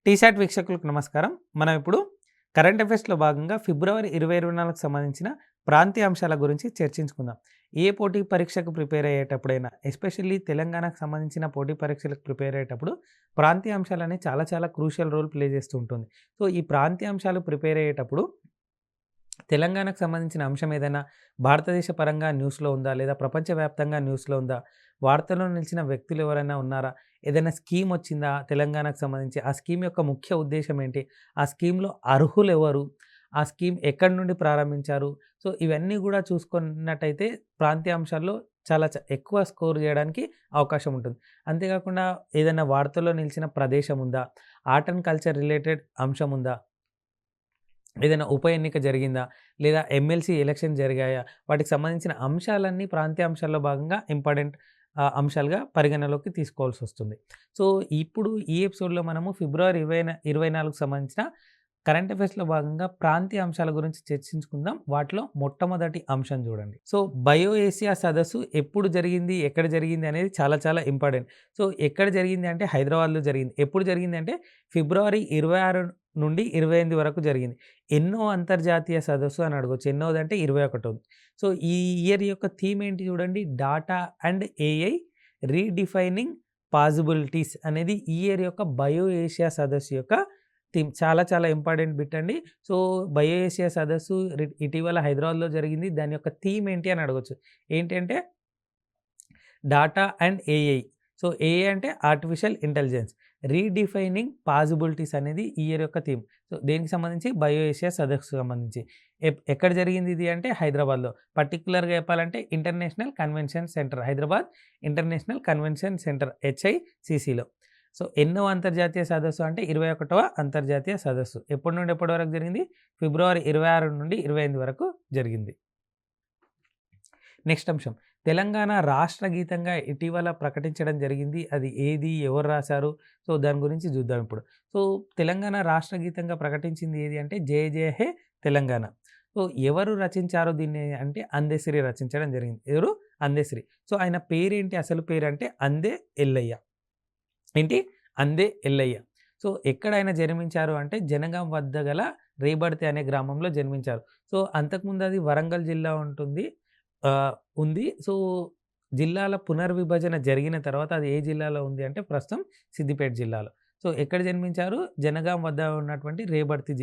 టీశాట్ వీక్షకులకు నమస్కారం. మనం ఇప్పుడు కరెంట్ అఫైర్స్‌లో భాగంగా ఫిబ్రవరి 2024కి సంబంధించిన ప్రాంతీయ అంశాల గురించి చర్చించుకుందాం. ఏ పోటీ పరీక్షకు ప్రిపేర్ అయ్యేటప్పుడైనా, ఎస్పెషల్లీ తెలంగాణకు సంబంధించిన పోటీ పరీక్షలకు ప్రిపేర్ అయ్యేటప్పుడు ప్రాంతీయ అంశాలనేవి చాలా చాలా క్రూషియల్ రోల్ ప్లే చేస్తూ ఉంటుంది. సో, ఈ ప్రాంతీయ అంశాలు ప్రిపేర్ అయ్యేటప్పుడు తెలంగాణకు సంబంధించిన అంశం ఏదైనా భారతదేశ పరంగా న్యూస్‌లో ఉందా? లేదా ప్రపంచవ్యాప్తంగా న్యూస్‌లో ఉందా? వార్తల్లో నిలిచిన వ్యక్తులు ఎవరైనా ఉన్నారా? ఏదైనా స్కీమ్ వచ్చిందా తెలంగాణకు సంబంధించి? ఆ స్కీమ్ యొక్క ముఖ్య ఉద్దేశ్యం ఏంటి? ఆ స్కీమ్‌లో అర్హులెవరు? ఆ స్కీమ్ ఎక్కడి నుండి ప్రారంభించారు? సో, ఇవన్నీ గూడా చూసుకున్నట్టయితే ప్రాంతీయ అంశాల్లో చాలా ఎక్కువ స్కోర్ జేయడానికి అవకాశం ఉంటుంది. అంతేకాకుండా ఏదైనా వార్తల్లో నిలిచిన ప్రదేశం ఉందా? ఆర్ట్ అండ్ కల్చర్ రిలేటెడ్ అంశం ఉందా? ఏదైనా ఉప ఎన్నిక జరిగిందా? లేదా ఎమ్మెల్సీ ఎలక్షన్ జరిగాయా? వాటికి సంబంధించిన అంశాలన్నీ ప్రాంతీయ అంశాల్లో భాగంగా ఇంపార్టెంట్ అంశాలుగా పరిగణలోకి తీసుకోవాల్సొస్తుంది. సో, ఇప్పుడు ఈ ఎపిసోడ్‌లో మనము ఫిబ్రవరి 24కి సంబంధించిన కరెంట్ అఫైర్స్‌లో భాగంగా ప్రాంతీయ అంశాల గురించి చర్చించుకుందాం. వాటిలో మొట్టమొదటి అంశం చూడండి. సో, బయో ఏసియా సదస్సు ఎప్పుడు జరిగింది? ఎక్కడ జరిగింది? అనేది చాలా చాలా ఇంపార్టెంట్. సో, ఎక్కడ జరిగింది అంటే హైదరాబాద్‌లో జరిగింది. ఎప్పుడు జరిగింది అంటే ఫిబ్రవరి 26 నుండి 28 వరకు జరిగింది. ఎన్నో అంతర్జాతీయ సదస్సు అని అడగొచ్చు. ఎన్నోదంటే 21. సో, ఈ ఇయర్ యొక్క థీమ్ ఏంటి చూడండి. Data and AI redefining possibilities అనేది ఈ ఇయర్ యొక్క బయో ఏషియా సదస్సు యొక్క థీమ్. చాలా చాలా ఇంపార్టెంట్ బిట్ అండి. సో, బయో ఏషియా సదస్సు ఇటీవల హైదరాబాద్‌లో జరిగింది. దాని యొక్క థీమ్ ఏంటి అని అడగొచ్చు. ఏంటంటే data and AI. So, AI అంటే ఆర్టిఫిషియల్ ఇంటెలిజెన్స్. రీడిఫైనింగ్ పాసిబిలిటీస్ అనేది ఈ ఇయర్ యొక్క థీమ్. సో, దేనికి సంబంధించి బయో ఏషియా సదస్సుకు సంబంధించి. ఎక్కడ జరిగింది ఇది అంటే హైదరాబాద్‌లో. పర్టిక్యులర్‌గా చెప్పాలంటే international convention centre Hyderabad international convention centre హెచ్ఐసిసిలో. సో, ఎన్నో అంతర్జాతీయ సదస్సు అంటే 21వ అంతర్జాతీయ సదస్సు. ఎప్పటి నుండి ఎప్పటి వరకు జరిగింది? ఫిబ్రవరి 26 నుండి 28 వరకు జరిగింది. నెక్స్ట్ అంశం. తెలంగాణ రాష్ట్ర గీతంగా ఇటీవల ప్రకటించడం జరిగింది. అది ఏది? ఎవరు రాశారు? సో, దాని గురించి చూద్దాం ఇప్పుడు. సో, తెలంగాణ రాష్ట్ర గీతంగా ప్రకటించింది ఏది అంటే జయ జయ హే తెలంగాణ. సో, ఎవరు రచించారో దీన్ని అంటే అందెశ్రీ రచించడం జరిగింది. ఎవరు? అందెశ్రీ. సో, ఆయన పేరేంటి? అసలు పేరంటే అందే ఎల్లయ్య. ఏంటి? అందే ఎల్లయ్య. సో, ఎక్కడ ఆయన జన్మించారు అంటే జనగాం వద్ద గల రేబర్తి అనే గ్రామంలో జన్మించారు. సో, అంతకుముందు అది వరంగల్ జిల్లా ఉంటుంది. ఉంది. సో, జిల్లాల పునర్విభజన జరిగిన తర్వాత అది ఏ జిల్లాలో ఉంది అంటే ప్రస్తుతం సిద్దిపేట జిల్లాలో. సో, ఎక్కడ జన్మించారు? జనగాం వద్ద ఉన్నటువంటి రేబర్తి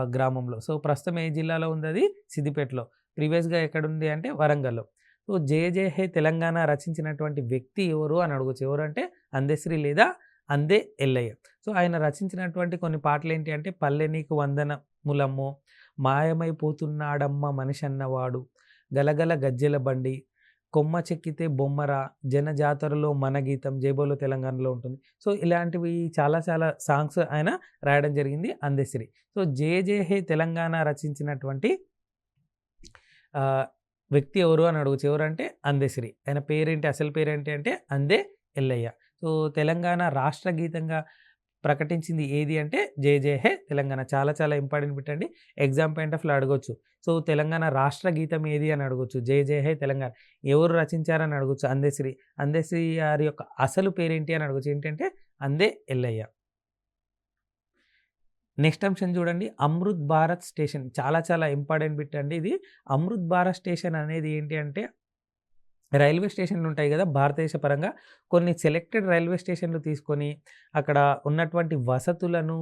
గ్రామంలో. సో, ప్రస్తుతం ఏ జిల్లాలో ఉందది? సిద్దిపేటలో. ప్రీవియస్‌గా ఎక్కడుంది అంటే వరంగల్‌లో. సో, 'జయ జయ హే తెలంగాణ' రచించినటువంటి వ్యక్తి ఎవరు అని అడగొచ్చు. ఎవరంటే అందెశ్రీ లేదా అందే ఎల్లయ్య. సో, ఆయన రచించినటువంటి కొన్ని పాటలేంటి అంటే 'పల్లె నీకు వందనములమ్మో', 'మాయమైపోతున్నాడమ్మ మనిషన్నవాడు', 'గలగల గజ్జెల బండి', 'కొమ్మ చెక్కితే బొమ్మరా', 'జనజాతరలో మన గీతం', 'జై బోలో తెలంగాణలో' ఉంటుంది. సో, ఇలాంటివి చాలా చాలా సాంగ్స్ ఆయన రాయడం జరిగింది అందెశ్రీ. సో, 'జయ జయ హే తెలంగాణ' రచించినటువంటి ఆహ్, వ్యక్తి ఎవరు అని అడగొచ్చు. ఎవరంటే అందెశ్రీ. ఆయన పేరేంటి? అసలు పేరేంటి అంటే అందే ఎల్లయ్య. సో, తెలంగాణ రాష్ట్ర గీతంగా ప్రకటించింది ఏది అంటే 'జయ జయ హే తెలంగాణ'. చాలా చాలా ఇంపార్టెంట్ బిట్ అండి. ఎగ్జామ్ పాయింట్ ఆఫ్‌లో అడగొచ్చు. సో, తెలంగాణ రాష్ట్ర గీతం ఏది అని అడగొచ్చు. 'జయ జయ హే తెలంగాణ' ఎవరు రచించారని అడగొచ్చు. అందెశ్రీ. అందెశ్రీ గారి యొక్క అసలు పేరేంటి అని అడగొచ్చు. ఏంటంటే అందే ఎల్లయ్య. నెక్స్ట్ అంశం చూడండి. అమృత్ భారత్ స్టేషన్ చాలా చాలా ఇంపార్టెంట్ బిట్ అండి ఇది. అమృత్ భారత్ స్టేషన్ అనేది ఏంటి అంటే రైల్వే స్టేషన్‌లు ఉంటాయి గదా! భారతదేశ పరంగా కొన్ని సెలెక్టెడ్ రైల్వే స్టేషన్‌లు తీసుకొని అక్కడ ఉన్నటువంటి వసతులను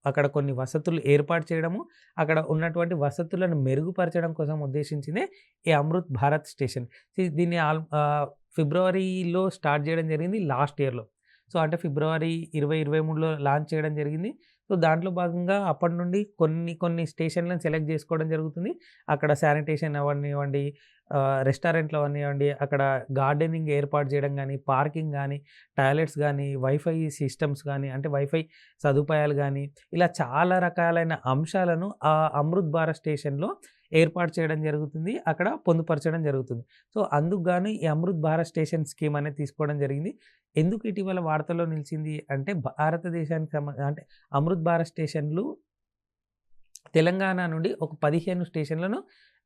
అక్కడ కొన్ని వసతులు ఏర్పాటు చేయడము, అక్కడ ఉన్నటువంటి వసతులను మెరుగుపరచడం కోసం ఉద్దేశించిందే ఈ అమృత్ భారత్ స్టేషన్. దీన్ని ఫిబ్రవరిలో స్టార్ట్ చేయడం జరిగింది లాస్ట్ ఇయర్‌లో. సో, అంటే ఫిబ్రవరి 2023లో లాంచ్ చేయడం జరిగింది. సో, దాంట్లో భాగంగా అప్పటి నుండి కొన్ని కొన్ని స్టేషన్‌లను సెలెక్ట్ చేసుకోవడం జరుగుతుంది. అక్కడ శానిటేషన్ అవ్వనివ్వండి, రెస్టారెంట్లు అవ్వనివ్వండి, అక్కడ గార్డెనింగ్ ఏర్పాటు చేయడం గానీ, పార్కింగ్ గానీ, టాయిలెట్స్ గానీ, వైఫై సిస్టమ్స్ గానీ, అంటే వైఫై సదుపాయాలు గానీ, ఇలా చాలా రకాలైన అంశాలను ఆ అమృత్ భారత్ స్టేషన్‌లో ఏర్పాటు చేయడం జరుగుతుంది. అక్కడ పొందుపరచడం జరుగుతుంది. సో, అందుకు గాను ఈ అమృత్ భారత్ స్టేషన్ స్కీమ్ అనేది తీసుకోవడం జరిగింది. ఎందుకు ఇటీవల వార్తల్లో నిలిచింది అంటే భారతదేశానికి అంటే అమృత్ భారత్ స్టేషన్‌లు తెలంగాణ నుండి ఒక 15 స్టేషన్‌లను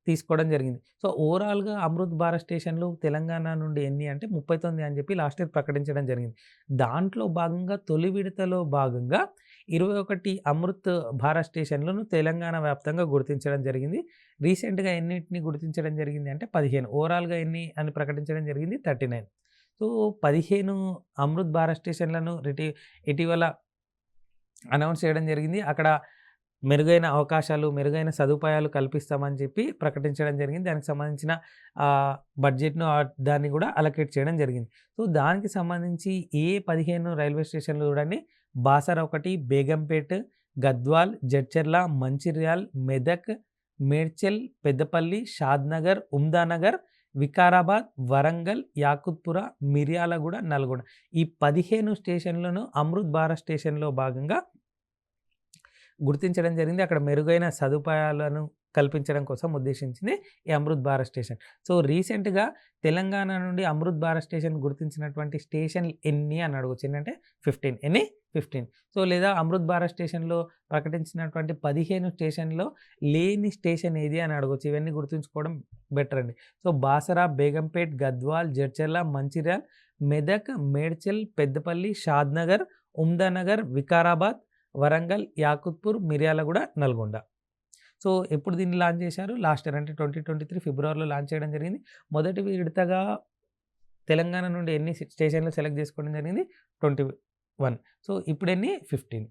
తీసుకోవడం జరిగింది. సో, ఓవరాల్‌గా అమృత్ భారత్ స్టేషన్‌లు తెలంగాణ నుండి ఎన్ని అంటే 39 అని చెప్పి లాస్ట్ ఇయర్ ప్రకటించడం జరిగింది. దాంట్లో భాగంగా తొలి విడతలో భాగంగా 21 అమృత్ భారత్ స్టేషన్‌లను తెలంగాణ వ్యాప్తంగా గుర్తించడం జరిగింది. రీసెంట్‌గా ఎన్నిటిని గుర్తించడం జరిగింది అంటే 15. ఓవరాల్‌గా ఎన్ని అని ప్రకటించడం జరిగింది 39. సో, 15 అమృత్ భారత్ స్టేషన్‌లను ఇటీవల అనౌన్స్ చేయడం జరిగింది. అక్కడ మెరుగైన అవకాశాలు, మెరుగైన సదుపాయాలు కల్పిస్తామని చెప్పి ప్రకటించడం జరిగింది. దానికి సంబంధించిన బడ్జెట్‌ను దాన్ని కూడా అలొకేట్ చేయడం జరిగింది. సో, దానికి సంబంధించి 15 రైల్వే స్టేషన్‌లు చూడండి. బాసర 1, బేగంపేట్, గద్వాల్, జడ్చర్ల, మంచిర్యాల్, మెదక్, మేడ్చల్, పెద్దపల్లి, షాద్‌నగర్, ఉమ్దానగర్, వికారాబాద్, వరంగల్, యాకుత్పుర, మిర్యాలగూడ, నల్గొండ. ఈ 15 స్టేషన్‌లను అమృత్ భారత్ స్టేషన్‌లో భాగంగా గుర్తించడం జరిగింది. అక్కడ మెరుగైన సదుపాయాలను కల్పించడం కోసం ఉద్దేశించింది ఈ అమృత్ భారత్ స్టేషన్. సో, రీసెంట్‌గా తెలంగాణ నుండి అమృత్ భారత్ స్టేషన్ గుర్తించినటువంటి స్టేషన్‌లు ఎన్ని అని అడగొచ్చు. ఏంటంటే 15. ఎన్ని? 15. సో, లేదా అమృత్ భారత్ స్టేషన్‌లో ప్రకటించినటువంటి 15 స్టేషన్‌లో లేని స్టేషన్ ఏది అని అడగొచ్చు. ఇవన్నీ గుర్తుంచుకోవడం బెటర్ అండి. సో, బాసర, బేగంపేట్, గద్వాల్, జడ్చర్ల, మంచిర్యాల్, మెదక్, మేడ్చల్, పెద్దపల్లి, షాద్‌నగర్, ఉమ్దానగర్, వికారాబాద్, వరంగల్, యాకుత్పూర్, మిర్యాలగూడ, నల్గొండ. సో, ఎప్పుడు దీన్ని లాంచ్ చేశారు? లాస్ట్ ఇయర్ అంటే 2023 ఫిబ్రవరిలో లాంచ్ చేయడం జరిగింది. మొదటి విడతగా తెలంగాణ నుండి ఎన్ని స్టేషన్‌లు సెలెక్ట్ చేసుకోవడం జరిగింది? 21. సో, ఇప్పుడెన్ని? 15.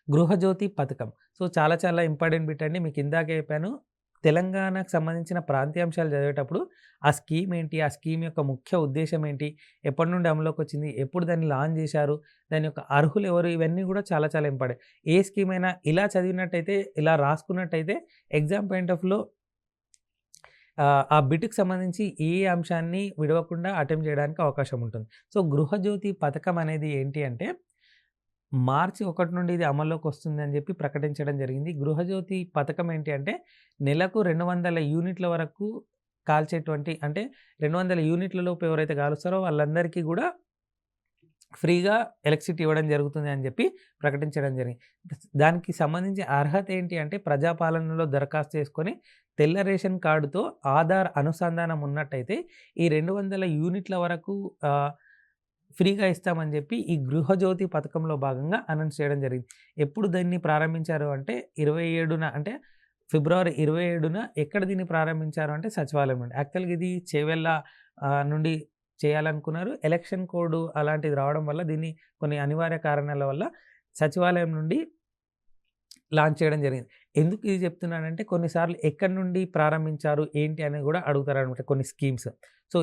గృహజ్యోతి పథకం. సో, చాలా చాలా ఇంపార్టెంట్ బిట్ అండి. మీకు ఇందాకే చెప్పాను. తెలంగాణకు సంబంధించిన ప్రాంతీయాంశాలు చదివేటప్పుడు ఆ స్కీమ్ ఏంటి? ఆ స్కీమ్ యొక్క ముఖ్య ఉద్దేశ్యం ఏంటి? ఎప్పటి నుండి అమలులోకి వచ్చింది? ఎప్పుడు దాన్ని లాంచ్ చేశారు? దాని యొక్క అర్హులు ఎవరు? ఇవన్నీ కూడా చాలా చాలా ఇంపార్టెంట్. ఏ స్కీమ్ అయినా ఇలా చదివినట్టయితే, ఇలా రాసుకున్నట్టయితే ఎగ్జామ్ పాయింట్ ఆఫ్ వ్యూలో ఆ బిట్‌కి సంబంధించి ఏ అంశాన్ని విడవకుండా అటెంప్ట్ చేయడానికి అవకాశం ఉంటుంది. సో, గృహజ్యోతి పథకం అనేది ఏంటి అంటే మార్చి 1 నుండి ఇది అమల్లోకి వస్తుంది అని చెప్పి ప్రకటించడం జరిగింది. గృహజ్యోతి పథకం ఏంటి అంటే నెలకు 200 యూనిట్ల వరకు కాల్చేటువంటి అంటే 200 యూనిట్ల లోపు ఎవరైతే కాలుస్తారో వాళ్ళందరికీ కూడా ఫ్రీగా ఎలక్ట్రిసిటీ ఇవ్వడం జరుగుతుంది అని చెప్పి ప్రకటించడం జరిగింది. దానికి సంబంధించి అర్హత ఏంటి అంటే ప్రజాపాలనలో దరఖాస్తు చేసుకొని తెల్ల రేషన్ కార్డుతో ఆధార్ అనుసంధానం ఉన్నట్టయితే ఈ 200 యూనిట్ల వరకు ఫ్రీగా ఇస్తామని చెప్పి ఈ గృహజ్యోతి పథకంలో భాగంగా అనౌన్స్ చేయడం జరిగింది. ఎప్పుడు దీన్ని ప్రారంభించారు అంటే 27న అంటే ఫిబ్రవరి 27న ఎక్కడ దీన్ని ప్రారంభించారు అంటే సచివాలయం నుండి. యాక్చువల్‌గా ఇది చేవెళ్ళ నుండి చేయాలనుకున్నారు. ఎలక్షన్ కోడ్ అలాంటిది రావడం వల్ల దీన్ని కొన్ని అనివార్య కారణాల వల్ల సచివాలయం నుండి లాంచ్ చేయడం జరిగింది. ఎందుకు ఇది చెప్తున్నానంటే కొన్నిసార్లు ఎక్కడి నుండి ప్రారంభించారు ఏంటి అని కూడా అడుగుతారనమాట కొన్ని స్కీమ్స్. సో,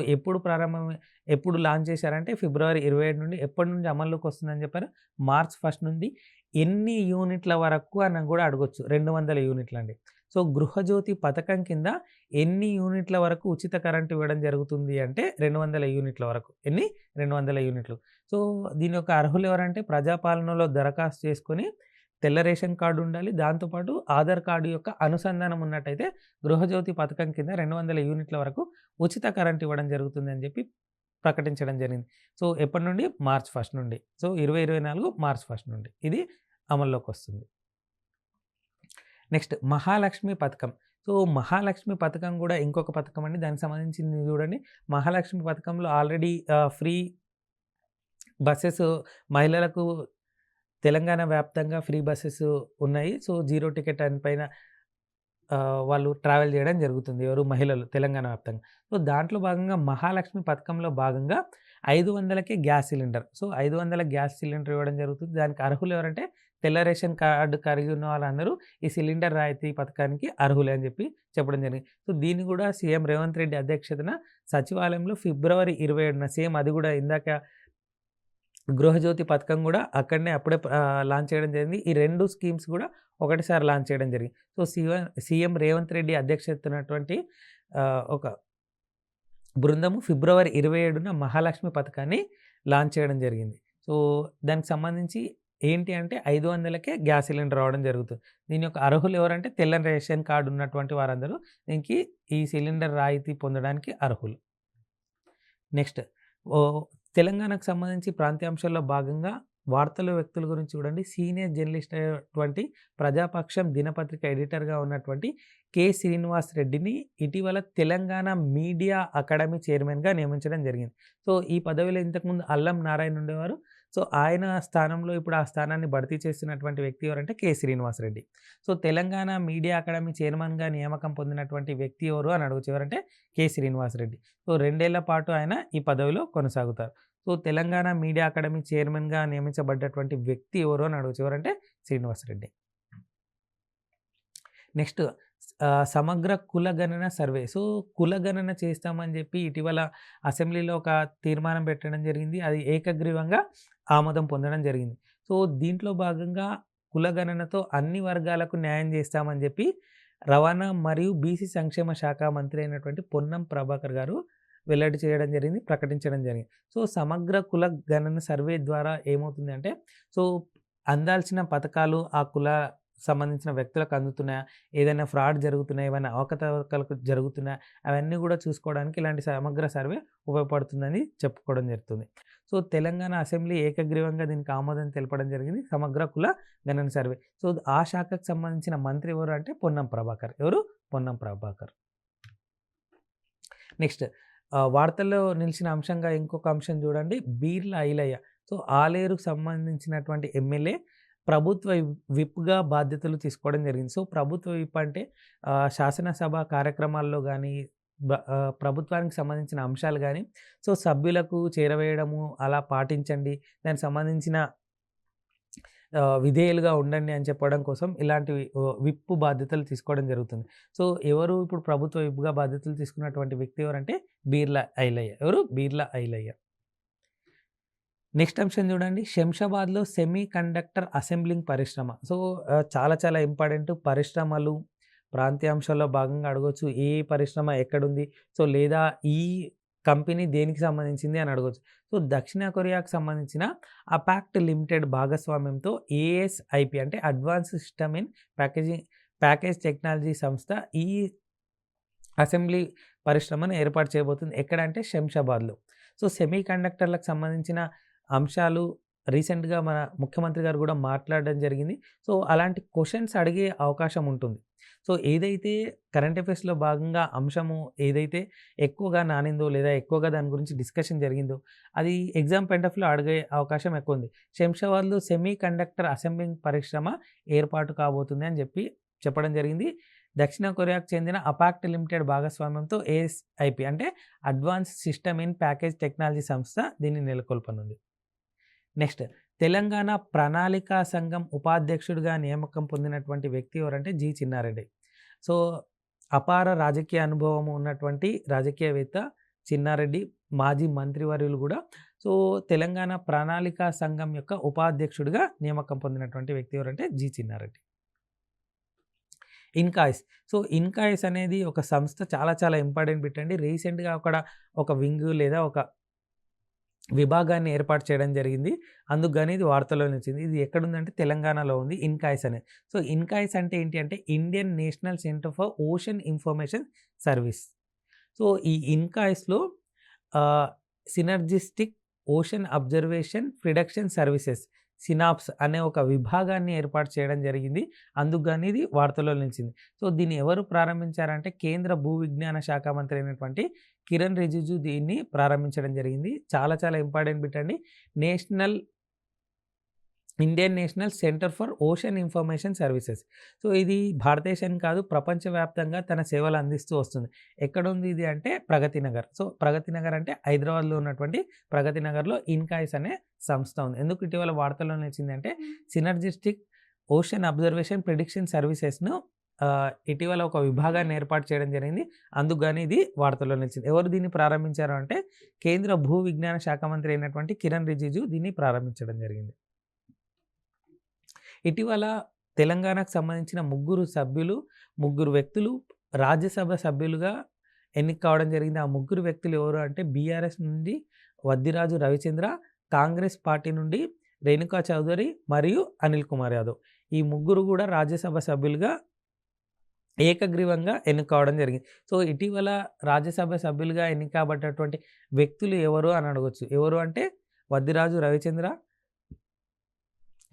ఎప్పుడు లాంచ్ చేశారంటే ఫిబ్రవరి 27 నుండి ఎప్పటి నుంచి అమల్లోకి వస్తుందని చెప్పారు? మార్చ్ 1 నుండి ఎన్ని యూనిట్ల వరకు అని కూడా అడగొచ్చు. 200 యూనిట్లండి. సో, గృహజ్యోతి పథకం కింద ఎన్ని యూనిట్ల వరకు ఉచిత కరెంట్ ఇవ్వడం జరుగుతుంది అంటే 200 యూనిట్ల వరకు. ఎన్ని? 200 యూనిట్లు. సో, దీని యొక్క అర్హులు ఎవరంటే ప్రజాపాలనలో దరఖాస్తు చేసుకొని తెల్ల రేషన్ కార్డు ఉండాలి. దాంతోపాటు ఆధార్ కార్డు యొక్క అనుసంధానం ఉన్నట్టయితే గృహజ్యోతి పథకం కింద 200 యూనిట్ల వరకు ఉచిత కరెంట్ ఇవ్వడం జరుగుతుంది అని చెప్పి ప్రకటించడం జరిగింది. సో, ఎప్పటి నుండి? మార్చ్ 1 నుండి. సో, 2024 మార్చ్ 1 నుండి ఇది అమల్లోకి వస్తుంది. నెక్స్ట్ మహాలక్ష్మి పథకం. సో, మహాలక్ష్మి పథకం కూడా ఇంకొక పథకం అండి. దానికి సంబంధించింది చూడండి. మహాలక్ష్మి పథకంలో ఆల్రెడీ ఫ్రీ బసెస్ మహిళలకు తెలంగాణ వ్యాప్తంగా ఫ్రీ బసెస్ ఉన్నాయి. సో, 0 టికెట్ అని పైన వాళ్ళు ట్రావెల్ చేయడం జరుగుతుంది. ఎవరు? మహిళలు తెలంగాణ వ్యాప్తంగా. సో, దాంట్లో భాగంగా మహాలక్ష్మి పథకంలో భాగంగా 500కే gas cylinder. So, 500 gas cylinder ఇవ్వడం జరుగుతుంది. దానికి అర్హులు ఎవరంటే తెల్ల రేషన్ కార్డు కలిగి ఉన్న వాళ్ళందరూ ఈ సిలిండర్ రాయితీ పథకానికి అర్హులే అని చెప్పి చెప్పడం జరిగింది. సో, దీన్ని కూడా సీఎం రేవంత్ రెడ్డి అధ్యక్షతన సచివాలయంలో ఫిబ్రవరి 27న సేమ్ అది కూడా ఇందాక గృహజ్యోతి పథకం కూడా అప్పుడే లాంచ్ చేయడం జరిగింది. ఈ 2 స్కీమ్స్ కూడా ఒకటేసారి లాంచ్ చేయడం జరిగింది. సో, సీఎం రేవంత్ రెడ్డి అధ్యక్షతనటువంటి ఒక బృందము ఫిబ్రవరి 27న మహాలక్ష్మి పథకాన్ని లాంచ్ చేయడం జరిగింది. సో, దానికి సంబంధించి ఏంటి అంటే 500కే గ్యాస్ సిలిండర్ రావడం జరుగుతుంది. దీని యొక్క అర్హులు ఎవరంటే తెల్ల రేషన్ కార్డు ఉన్నటువంటి వారందరూ దీనికి ఈ సిలిండర్ రాయితీ పొందడానికి అర్హులు. నెక్స్ట్ తెలంగాణకు సంబంధించి ప్రాంతీయాంశాల్లో భాగంగా వార్తలు వ్యక్తుల గురించి చూడండి. సీనియర్ జర్నలిస్ట్ అయినటువంటి ప్రజాపక్షం దినపత్రిక ఎడిటర్గా ఉన్నటువంటి కె. శ్రీనివాస్ రెడ్డిని ఇటీవల తెలంగాణ మీడియా అకాడమీ చైర్మన్గా నియమించడం జరిగింది. సో, ఈ పదవిలో ఇంతకుముందు అల్లం నారాయణ ఉండేవారు. సో ఆయన స్థానంలో ఇప్పుడు ఆ స్థానాన్ని భర్తీ చేస్తున్నటువంటి వ్యక్తి ఎవరంటే K. Srinivasareddy. So Telangana media academy చైర్మన్‌గా నియామకం పొందినటువంటి వ్యక్తి ఎవరు అని అడగొచ్చు. ఎవరంటే కె. శ్రీనివాసరెడ్డి. సో 2 ఏళ్ల పాటు ఆయన ఈ పదవిలో కొనసాగుతారు. సో తెలంగాణ మీడియా అకాడమీ చైర్మన్‌గా నియమించబడ్డటువంటి వ్యక్తి ఎవరు అని అడగొచ్చు. ఎవరంటే శ్రీనివాసరెడ్డి. నెక్స్ట్ సమగ్ర కులగణన సర్వే. సో కులగణన చేస్తామని చెప్పి ఇటీవల అసెంబ్లీలో ఒక తీర్మానం పెట్టడం జరిగింది. అది ఏకగ్రీవంగా ఆమోదం పొందడం జరిగింది. సో దీంట్లో భాగంగా కులగణనతో అన్ని వర్గాలకు న్యాయం చేస్తామని చెప్పి రవాణా మరియు బీసీ సంక్షేమ శాఖ మంత్రి అయినటువంటి పొన్నం ప్రభాకర్ గారు వెల్లడి చేయడం జరిగింది, ప్రకటించడం జరిగింది. సో సమగ్ర కుల గణన సర్వే ద్వారా ఏమవుతుంది అంటే, సో అందాల్సిన పథకాలు ఆ కుల సంబంధించిన వ్యక్తులకు అందుతున్నాయా, ఏదైనా ఫ్రాడ్ జరుగుతున్నాయా, ఏమైనా అవకతవకలు జరుగుతున్నాయా, అవన్నీ కూడా చూసుకోవడానికి ఇలాంటి సమగ్ర సర్వే ఉపయోగపడుతుందని చెప్పుకోవడం జరుగుతుంది. సో తెలంగాణ అసెంబ్లీ ఏకగ్రీవంగా దీనికి ఆమోదం తెలపడం జరిగింది, సమగ్ర కుల గణన సర్వే. సో ఆ శాఖకు సంబంధించిన మంత్రి ఎవరు అంటే పొన్నం ప్రభాకర్. ఎవరు? పొన్నం ప్రభాకర్. నెక్స్ట్ వార్తల్లో నిలిచిన అంశంగా ఇంకొక అంశం చూడండి, బీర్ల ఐలయ్య. సో ఆలేరుకు సంబంధించినటువంటి ఎమ్మెల్యే ప్రభుత్వ విప్‌గా బాధ్యతలు తీసుకోవడం జరిగింది. సో ప్రభుత్వ విప్ అంటే శాసనసభ కార్యక్రమాల్లో గానీ, ప్రభుత్వానికి సంబంధించిన అంశాలు గానీ, సో సభ్యులకు చేరవేయడము, అలా పాటించండి, దానికి సంబంధించిన విధేయులుగా ఉండండి అని చెప్పడం కోసం ఇలాంటివి విప్ బాధ్యతలు తీసుకోవడం జరుగుతుంది. సో ఎవరు ఇప్పుడు ప్రభుత్వ విప్‌గా బాధ్యతలు తీసుకున్నటువంటి వ్యక్తి ఎవరంటే బీర్ల ఐలయ్య. ఎవరు? బీర్ల ఐలయ్య. నెక్స్ట్ అంశం చూడండి, శంషాబాద్‌లో సెమీ కండక్టర్ అసెంబ్లింగ్ పరిశ్రమ. సో చాలా చాలా ఇంపార్టెంట్. పరిశ్రమలు ప్రాంతీయాంశాల్లో భాగంగా అడగొచ్చు. ఏ పరిశ్రమ ఎక్కడుంది? సో లేదా ఈ కంపెనీ దేనికి సంబంధించింది అని అడగొచ్చు. సో దక్షిణ కొరియాకు సంబంధించిన అపాక్ట్ లిమిటెడ్ భాగస్వామ్యంతో ఏఎస్ఐపి అంటే advance system in package technology సంస్థ ఈ అసెంబ్లీ పరిశ్రమను ఏర్పాటు చేయబోతుంది. ఎక్కడంటే శంషాబాద్‌లో. సో సెమీ కండక్టర్లకు సంబంధించిన అంశాలు రీసెంట్‌గా మన ముఖ్యమంత్రి గారు కూడా మాట్లాడడం జరిగింది. సో అలాంటి క్వెషన్స్ అడిగే అవకాశం ఉంటుంది. సో ఏదైతే కరెంట్ అఫైర్స్‌లో భాగంగా అంశము ఏదైతే ఎక్కువగా నానిందో లేదా ఎక్కువగా దాని గురించి డిస్కషన్ జరిగిందో అది ఎగ్జామ్ పాయింట్ ఆఫ్ వ్యూలో అడిగే అవకాశం ఎక్కువ ఉంది. శంషాబాద్‌లో సెమీ కండక్టర్ అసెంబ్లింగ్ పరిశ్రమ ఏర్పాటు కాబోతుంది అని చెప్పడం జరిగింది. దక్షిణ కొరియాకు చెందిన అపాక్ట్ లిమిటెడ్ భాగస్వామ్యంతో ఏఎస్ఐపి అంటే advance system in package technology సంస్థ దీన్ని నెలకొల్పనుంది. నెక్స్ట్ తెలంగాణ ప్రణాళికా సంఘం ఉపాధ్యక్షుడిగా నియామకం పొందినటువంటి వ్యక్తి ఎవరంటే జి. చిన్నారెడ్డి. సో అపార రాజకీయ అనుభవం ఉన్నటువంటి రాజకీయవేత్త చిన్నారెడ్డి, మాజీ మంత్రివర్యులు కూడా. సో తెలంగాణ ప్రణాళికా సంఘం యొక్క ఉపాధ్యక్షుడిగా నియామకం పొందినటువంటి వ్యక్తి ఎవరంటే జి. చిన్నారెడ్డి. ఇన్కాయిస్. సో ఇన్కాయిస్ అనేది ఒక సంస్థ, చాలా చాలా ఇంపార్టెంట్ బిట్ అండి. రీసెంట్‌గా ఒక వింగ్ లేదా ఒక విభాగాన్ని ఏర్పాటు చేయడం జరిగింది. అందుకు గాని ఇది వార్తల్లో నిలిచింది. ఇది ఎక్కడుందంటే తెలంగాణలో ఉంది ఇన్కాయిస్ అనేది. సో ఇన్కాయిస్ అంటే ఏంటి అంటే Indian national centre for ocean information service. So ఈ ఇన్కాయిస్‌లో synergistic ocean observation prediction services SYNOPS అనే ఒక విభాగాన్ని ఏర్పాటు చేయడం జరిగింది. అందుకు గాని ఇది వార్తల్లో నిలిచింది. సో దీన్ని ఎవరు ప్రారంభించారంటే కేంద్ర భూ విజ్ఞాన శాఖ మంత్రి అయినటువంటి కిరణ్ రిజిజు దీన్ని ప్రారంభించడం జరిగింది. చాలా చాలా ఇంపార్టెంట్ బిట్ అండి. Indian national centre for ocean information services. So ఇది భారతదేశానికి కాదు, ప్రపంచవ్యాప్తంగా తన సేవలు అందిస్తూ వస్తుంది. ఎక్కడుంది ఇది అంటే ప్రగతి నగర్. సో ప్రగతి నగర్ అంటే హైదరాబాద్‌లో ఉన్నటువంటి ప్రగతి నగర్‌లో ఇన్కాయిస్ అనే సంస్థ ఉంది. ఎందుకు ఇటీవల వార్తల్లో నిలిచిందంటే సినర్జిస్టిక్ ఓషన్ అబ్జర్వేషన్ ప్రిడిక్షన్ సర్వీసెస్‌ను ఇటీవల ఒక విభాగాన్ని ఏర్పాటు చేయడం జరిగింది. అందుకు గాని ఇది వార్తల్లో నిలిచింది. ఎవరు దీన్ని ప్రారంభించారు అంటే కేంద్ర భూ విజ్ఞాన శాఖ మంత్రి అయినటువంటి కిరణ్ రిజిజు దీన్ని ప్రారంభించడం జరిగింది. ఇటీవల తెలంగాణకు సంబంధించిన ముగ్గురు వ్యక్తులు రాజ్యసభ సభ్యులుగా ఎన్నిక కావడం జరిగింది. ఆ ముగ్గురు వ్యక్తులు ఎవరు అంటే బీఆర్ఎస్ నుండి వద్దిరాజు రవిచంద్ర, కాంగ్రెస్ పార్టీ నుండి రేణుకా చౌదరి మరియు అనిల్ కుమార్ యాదవ్. ఈ ముగ్గురు కూడా రాజ్యసభ సభ్యులుగా ఏకగ్రీవంగా ఎన్నిక కావడం జరిగింది. సో ఇటీవల రాజ్యసభ సభ్యులుగా ఎన్నిక కాబడ్డటువంటి వ్యక్తులు ఎవరు అని అడగొచ్చు. ఎవరు అంటే వద్దిరాజు రవిచంద్ర,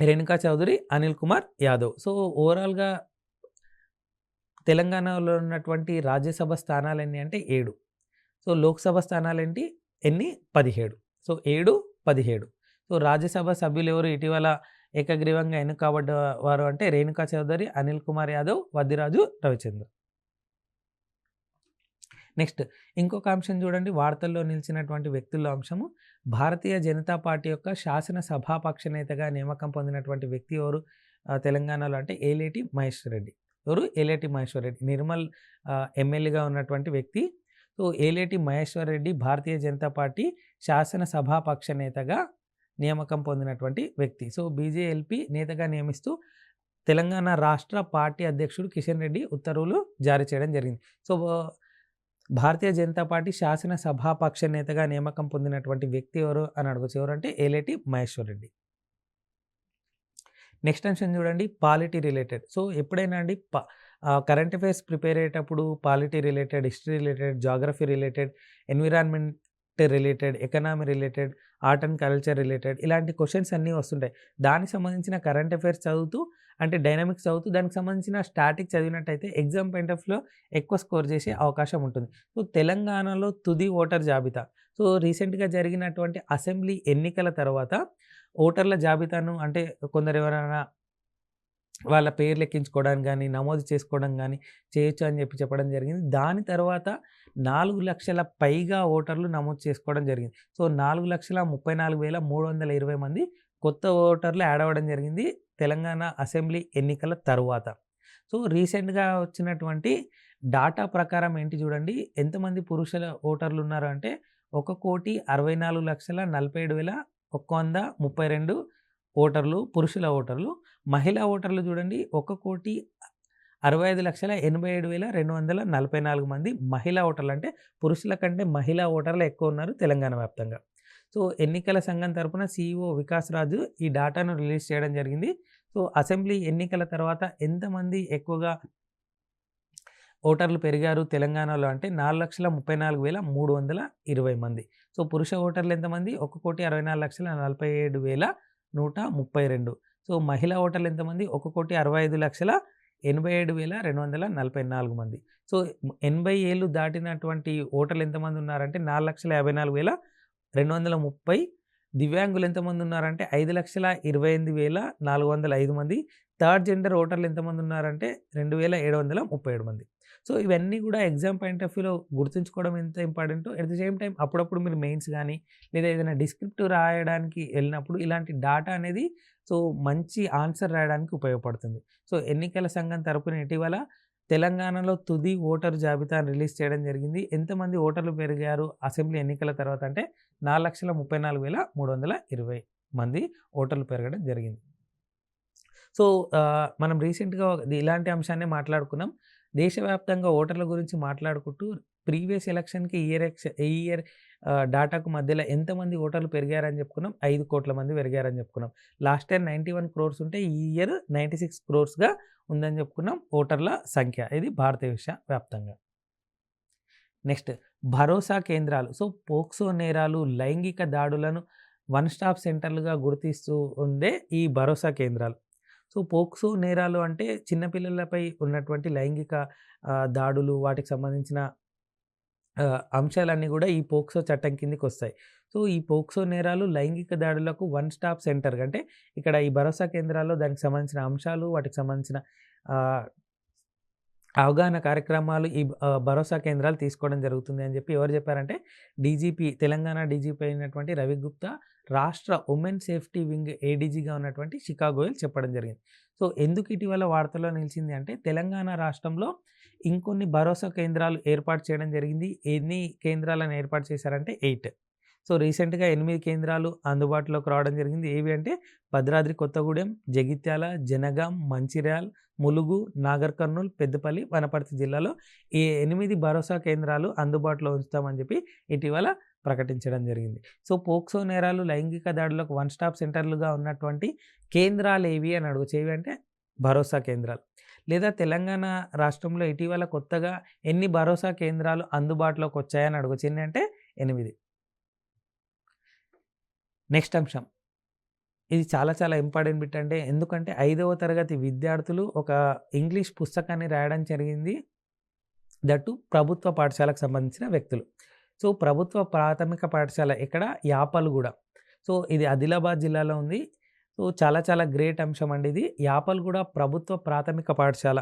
రేణుకా చౌదరి, అనిల్ కుమార్ యాదవ్. సో ఓవరాల్‌గా తెలంగాణలో ఉన్నటువంటి రాజ్యసభ స్థానాలు ఎన్ని అంటే 7. సో లోక్‌సభ స్థానాలు ఎన్ని? 17. సో 7, 17. సో రాజ్యసభ సభ్యులు ఎవరు ఇటీవల ఏకగ్రీవంగా ఎన్నుకబడ్డ వారు అంటే రేణుకా చౌదరి, అనిల్ కుమార్ యాదవ్, వద్దిరాజు రవిచంద్ర. నెక్స్ట్ ఇంకొక అంశం చూడండి, వార్తల్లో నిలిచినటువంటి వ్యక్తుల అంశము. భారతీయ జనతా పార్టీ యొక్క శాసన సభాపక్ష నేతగా నియామకం పొందినటువంటి వ్యక్తి ఎవరు తెలంగాణలో అంటే ఏలేటి మహేశ్వర్ రెడ్డి. ఎవరు? ఏలేటి మహేశ్వర్ రెడ్డి. నిర్మల్ ఎమ్మెల్యేగా ఉన్నటువంటి వ్యక్తి. సో ఏలేటి మహేశ్వర్ రెడ్డి భారతీయ జనతా పార్టీ శాసన సభాపక్ష నేతగా నియామకం పొందినటువంటి వ్యక్తి. సో బీజేఎల్పీ నేతగా నియమిస్తూ తెలంగాణ రాష్ట్ర పార్టీ అధ్యక్షుడు కిషన్ రెడ్డి ఉత్తర్వులు జారీ చేయడం జరిగింది. సో భారతీయ జనతా పార్టీ శాసన సభాపక్ష నేతగా నియామకం పొందినటువంటి వ్యక్తి ఎవరు అని అడగచ్చు. ఎవరంటే ఏలేటి మహేశ్వర్ రెడ్డి. నెక్స్ట్ అంశం చూడండి, పాలిటీ రిలేటెడ్. సో ఎప్పుడైనా అండి కరెంట్ అఫైర్స్ ప్రిపేర్ అయ్యేటప్పుడు polity related, history related, geography related, environment related, economy related, art and culture related ఇలాంటి క్వశ్చన్స్ అన్నీ వస్తుంటాయి. దానికి సంబంధించిన కరెంట్ అఫైర్స్ చదువుతూ అంటే డైనమిక్స్ చదువుతూ దానికి సంబంధించిన స్టాటిక్ చదివినట్టయితే ఎగ్జామ్ పాయింట్ ఆఫ్ వ్యూలో ఎక్కువ స్కోర్ చేసే అవకాశం ఉంటుంది. సో తెలంగాణలో తుది ఓటర్ జాబితా. సో రీసెంట్గా జరిగినటువంటి అసెంబ్లీ ఎన్నికల తర్వాత ఓటర్ల జాబితాను అంటే కొందరు ఎవరైనా వాళ్ళ పేర్లు ఎక్కించుకోవడానికి కానీ, నమోదు చేసుకోవడం కానీ చేయొచ్చు అని చెప్పడం జరిగింది. దాని తర్వాత 4,00,000 పైగా ఓటర్లు నమోదు చేసుకోవడం జరిగింది. సో 4,34,320 మంది కొత్త ఓటర్లు యాడ్ అవ్వడం జరిగింది తెలంగాణ అసెంబ్లీ ఎన్నికల తరువాత. సో రీసెంట్‌గా వచ్చినటువంటి డాటా ప్రకారం ఏంటి చూడండి, ఎంతమంది పురుషుల ఓటర్లు ఉన్నారు అంటే 1,64,47,132 ఓటర్లు పురుషుల ఓటర్లు. మహిళా ఓటర్లు చూడండి 1,65,87,244 మంది మహిళా ఓటర్లు. అంటే పురుషుల కంటే మహిళా ఓటర్లు ఎక్కువ ఉన్నారు తెలంగాణ వ్యాప్తంగా. సో ఎన్నికల సంఘం తరపున సీఈఓ వికాస్ రాజు ఈ డాటాను రిలీజ్ చేయడం జరిగింది. సో అసెంబ్లీ ఎన్నికల తర్వాత ఎంతమంది ఎక్కువగా ఓటర్లు పెరిగారు తెలంగాణలో అంటే 4,34,320 మంది. సో పురుష ఓటర్లు ఎంతమంది? 1,64,47,132. సో మహిళా ఓటర్లు ఎంతమంది? 1,65,87,244 మంది. సో 80 ఏళ్ళు దాటినటువంటి ఓటర్లు ఎంతమంది ఉన్నారంటే 4,54,230. దివ్యాంగులు ఎంతమంది ఉన్నారంటే 5,28,405 మంది. థర్డ్ జెండర్ ఓటర్లు ఎంతమంది ఉన్నారంటే 2,737 మంది. సో ఇవన్నీ కూడా ఎగ్జామ్ పాయింట్ ఆఫ్ వ్యూలో గుర్తుంచుకోవడం ఎంత ఇంపార్టెంటో అట్ ది సేమ్ టైం అప్పుడప్పుడు మీరు మెయిన్స్ కానీ లేదా ఏదైనా డిస్క్రిప్టివ్ రాయడానికి వెళ్ళినప్పుడు ఇలాంటి డాటా అనేది సో మంచి ఆన్సర్ రాయడానికి ఉపయోగపడుతుంది. సో ఎన్నికల సంఘం తరపున ఇటీవల తెలంగాణలో తుది ఓటరు జాబితాను రిలీజ్ చేయడం జరిగింది. ఎంతమంది ఓటర్లు పెరిగారు అసెంబ్లీ ఎన్నికల తర్వాత అంటే 4,34,320 మంది ఓటర్లు పెరగడం జరిగింది. సో మనం రీసెంట్‌గా ఇలాంటి అంశాన్ని మాట్లాడుకున్నాం. దేశవ్యాప్తంగా ఓటర్ల గురించి మాట్లాడుకుంటూ ప్రీవియస్ ఎలక్షన్‌కి ఈ ఇయర్ డాటాకు మధ్యలో ఎంతమంది ఓటర్లు పెరిగారని చెప్పుకున్నాం. 5 కోట్ల మంది పెరిగారని చెప్పుకున్నాం. లాస్ట్ ఇయర్ 91 క్రోర్స్ ఉంటే ఈ ఇయర్ 96 క్రోర్స్‌గా ఉందని చెప్పుకున్నాం ఓటర్ల సంఖ్య. ఇది భారతదేశ వ్యాప్తంగా. నెక్స్ట్ భరోసా కేంద్రాలు. సో పోక్సో నేరాలు, లైంగిక దాడులను వన్ స్టాప్ సెంటర్లుగా గుర్తిస్తూ ఉండే ఈ భరోసా కేంద్రాలు. సో పోక్సో నేరాలు అంటే చిన్నపిల్లలపై ఉన్నటువంటి లైంగిక దాడులు వాటికి సంబంధించిన అంశాలన్నీ కూడా ఈ పోక్సో చట్టం కిందకి వస్తాయి. సో ఈ పోక్సో నేరాలు, లైంగిక దాడులకు వన్ స్టాప్ సెంటర్ అంటే ఇక్కడ ఈ భరోసా కేంద్రాల్లో దానికి సంబంధించిన అంశాలు వాటికి సంబంధించిన అవగాహన కార్యక్రమాలు ఈ భరోసా కేంద్రాలు తీసుకోవడం జరుగుతుంది అని చెప్పి ఎవరు చెప్పారంటే డీజీపీ తెలంగాణ డీజీపీ అయినటువంటి రవి గుప్తా, రాష్ట్ర ఉమెన్ సేఫ్టీ వింగ్ ఏడీజీగా ఉన్నటువంటి శిఖా గోయల్ చెప్పడం జరిగింది. సో ఎందుకు ఇటీవల వార్తల్లో నిలిచింది అంటే తెలంగాణ రాష్ట్రంలో ఇంకొన్ని భరోసా కేంద్రాలు ఏర్పాటు చేయడం జరిగింది. ఎన్ని కేంద్రాలను ఏర్పాటు చేశారంటే 8. సో రీసెంట్‌గా 8 కేంద్రాలు అందుబాటులోకి రావడం జరిగింది. ఏవి అంటే భద్రాద్రి కొత్తగూడెం, జగిత్యాల, జనగాం, మంచిర్యాల్, ములుగు, నాగర్ కర్నూల్, పెద్దపల్లి, వనపర్తి జిల్లాలో ఈ 8 భరోసా కేంద్రాలు అందుబాటులో ఉంచుతామని చెప్పి ఇటీవల ప్రకటించడం జరిగింది. సో పోక్సో నేరాలు, లైంగిక దాడులకు వన్ స్టాప్ సెంటర్లుగా ఉన్నటువంటి కేంద్రాలు ఏవి అని అడగచ్చు. ఏవి అంటే భరోసా కేంద్రాలు. లేదా తెలంగాణ రాష్ట్రంలో ఇటీవల కొత్తగా ఎన్ని భరోసా కేంద్రాలు అందుబాటులోకి వచ్చాయని అడగచ్చు. ఎన్ని అంటే 8. నెక్స్ట్ అంశం, ఇది చాలా చాలా ఇంపార్టెంట్ బిట్ అంటే ఎందుకంటే 5వ తరగతి విద్యార్థులు ఒక ఇంగ్లీష్ పుస్తకాన్ని రాయడం జరిగింది. దట్టు ప్రభుత్వ పాఠశాలకు సంబంధించిన వ్యక్తులు. సో ప్రభుత్వ ప్రాథమిక పాఠశాల ఇక్కడ యాపల్గూడ. సో, ఇది ఆదిలాబాద్ జిల్లాలో ఉంది. సో, చాలా చాలా గ్రేట్ అంశం అండి ఇది. యాపల్గూడ ప్రభుత్వ ప్రాథమిక పాఠశాల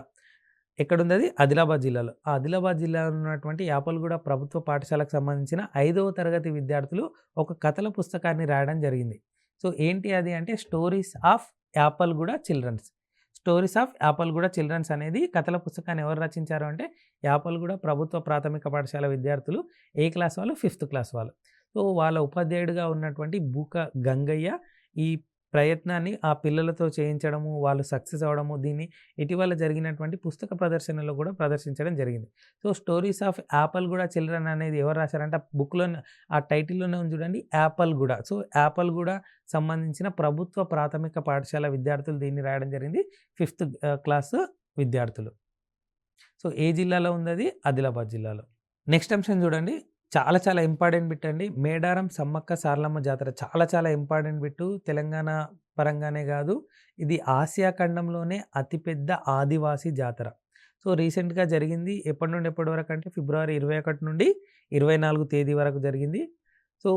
ఎక్కడుందది? ఆదిలాబాద్ జిల్లాలో. ఆ ఆదిలాబాద్ జిల్లాలో ఉన్నటువంటి యాపల్గూడ ప్రభుత్వ పాఠశాలకు సంబంధించిన 5వ తరగతి విద్యార్థులు ఒక కథల పుస్తకాన్ని రాయడం జరిగింది. సో, ఏంటి అది అంటే stories of Yapalguda children's. Stories of Yapalguda children's అనేది కథల పుస్తకాన్ని ఎవరు రచించారు అంటే యాపల్గూడ ప్రభుత్వ ప్రాథమిక పాఠశాల విద్యార్థులు. ఏ క్లాస్ వాళ్ళు? 5th క్లాస్ వాళ్ళు. సో, వాళ్ళ ఉపాధ్యాయుడిగా ఉన్నటువంటి బూక గంగయ్య ఈ ప్రయత్నాన్ని ఆ పిల్లలతో చేయించడము, వాళ్ళు సక్సెస్ అవ్వడము, దీన్ని ఇటీవల జరిగినటువంటి పుస్తక ప్రదర్శనలో కూడా ప్రదర్శించడం జరిగింది. So, stories of Yapalguda children అనేది ఎవరు రాశారంటే ఆ బుక్‌లోనే ఆ టైటిల్‌లోనే ఉంది చూడండి యాపల్గూడ. సో, యాపల్గూడ సంబంధించిన ప్రభుత్వ ప్రాథమిక పాఠశాల విద్యార్థులు దీన్ని రాయడం జరిగింది. 5th క్లాస్ విద్యార్థులు. సో, ఏ జిల్లాలో ఉందది? ఆదిలాబాద్ జిల్లాలో. నెక్స్ట్ అంశం చూడండి. చాలా చాలా ఇంపార్టెంట్ బిట్ అండి. మేడారం సమ్మక్క సారలమ్మ జాతర చాలా చాలా ఇంపార్టెంట్ బిట్టు. తెలంగాణ పరంగానే గాదు. ఇది ఆసియా ఖండంలోనే అతిపెద్ద ఆదివాసీ జాతర. సో, రీసెంట్‌గా జరిగింది. ఎప్పటి నుండి ఎప్పటి వరకంటే ఫిబ్రవరి 21 నుండి 24 తేదీ వరకు జరిగింది. సో,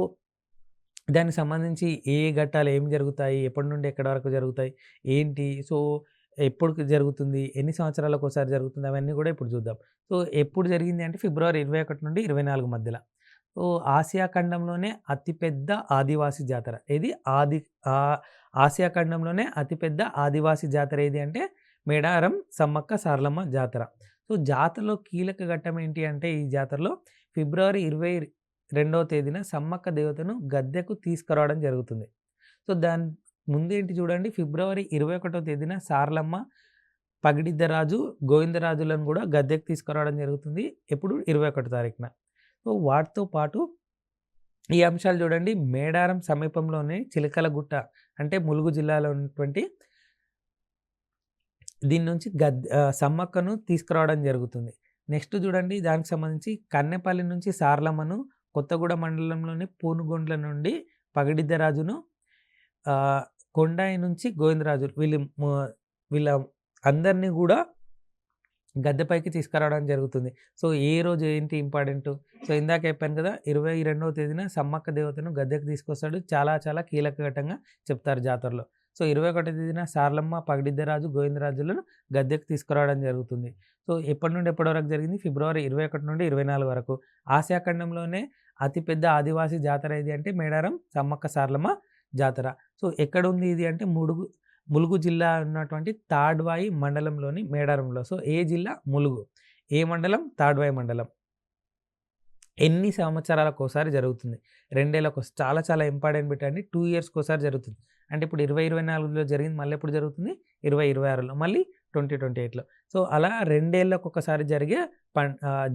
దానికి సంబంధించి ఏ ఘట్టాలు ఏం జరుగుతాయి? ఎప్పటి నుండి ఎక్కడి వరకు జరుగుతాయి? ఏంటి? సో, ఎప్పుడు జరుగుతుంది? ఎన్ని సంవత్సరాలకోసారి జరుగుతుంది? అవన్నీ గూడా ఇప్పుడు చూద్దాం. సో, ఎప్పుడు జరిగింది అంటే ఫిబ్రవరి 21 నుండి 24 మధ్యల. సో, ఆసియా ఖండంలోనే అతిపెద్ద ఆదివాసీ జాతర. ఏది? ఆసియా ఖండంలోనే అతిపెద్ద ఆదివాసీ జాతర ఏది అంటే మేడారం సమ్మక్క సారలమ్మ జాతర. సో, జాతరలో కీలక ఘట్టం ఏంటి అంటే ఈ జాతరలో ఫిబ్రవరి 22వ తేదీన సమ్మక్క దేవతను గద్దెకు తీసుకురావడం జరుగుతుంది. సో, దాని ముందేంటి చూడండి ఫిబ్రవరి 21వ తేదీన సారలమ్మ, పగిడిద్దరాజు, గోవిందరాజులను కూడా గద్దెకు తీసుకురావడం జరుగుతుంది. ఎప్పుడు? 21 తారీఖున. సో, వాటితో పాటు ఈ అంశాలు చూడండి మేడారం సమీపంలోనే చిలకలగుట్ట అంటే ములుగు జిల్లాలో ఉన్నటువంటి దీని నుంచి సమ్మక్కను తీసుకురావడం జరుగుతుంది. నెక్స్ట్ చూడండి దానికి సంబంధించి కన్నెపల్లి నుంచి సారలమ్మను, కొత్తగూడ మండలంలోని పూనుగొండ్ల నుండి పగిడిద్దరాజును, కొండాయి నుంచి గోవిందరాజు వీళ్ళ అందరిని గూడా గద్దెపైకి తీసుకురావడం జరుగుతుంది. సో, ఏ రోజు ఏంటి ఇంపార్టెంటు? సో, ఇందాక చెప్పాను కదా! 22వ తేదీన సమ్మక్క దేవతను గద్దెకు తీసుకొస్తాడు. చాలా చాలా కీలక ఘట్టంగా చెప్తారు జాతరలో. సో, 21వ తేదీన సారలమ్మ, పగిడిద్దరాజు, గోవిందరాజులను గద్దెకు తీసుకురావడం జరుగుతుంది. సో, ఎప్పటి నుండి ఎప్పటి వరకు జరిగింది? ఫిబ్రవరి 21 నుండి 24 వరకు. ఆసియా ఖండంలోనే అతిపెద్ద ఆదివాసీ జాతర ఏది అంటే మేడారం సమ్మక్క సారలమ్మ జాతర. సో, ఎక్కడుంది ఇది అంటే ములుగు జిల్లా ఉన్నటువంటి తాడ్వాయి మండలంలోని మేడారంలో. సో, ఏ జిల్లా? ములుగు. ఏ మండలం? తాడ్వాయి మండలం. ఎన్ని సంవత్సరాలకోసారి జరుగుతుంది? 2 ఏళ్లకోసారి. చాలా చాలా ఇంపార్టెంట్ బిట్ అండి. 2 ఇయర్స్‌కోసారి జరుగుతుంది. అంటే ఇప్పుడు 2024లో జరిగింది. మళ్ళీ ఎప్పుడు జరుగుతుంది? 2026లో. మళ్ళీ 2028లో. సో, అలా 2 ఏళ్లకొకసారి జరిగే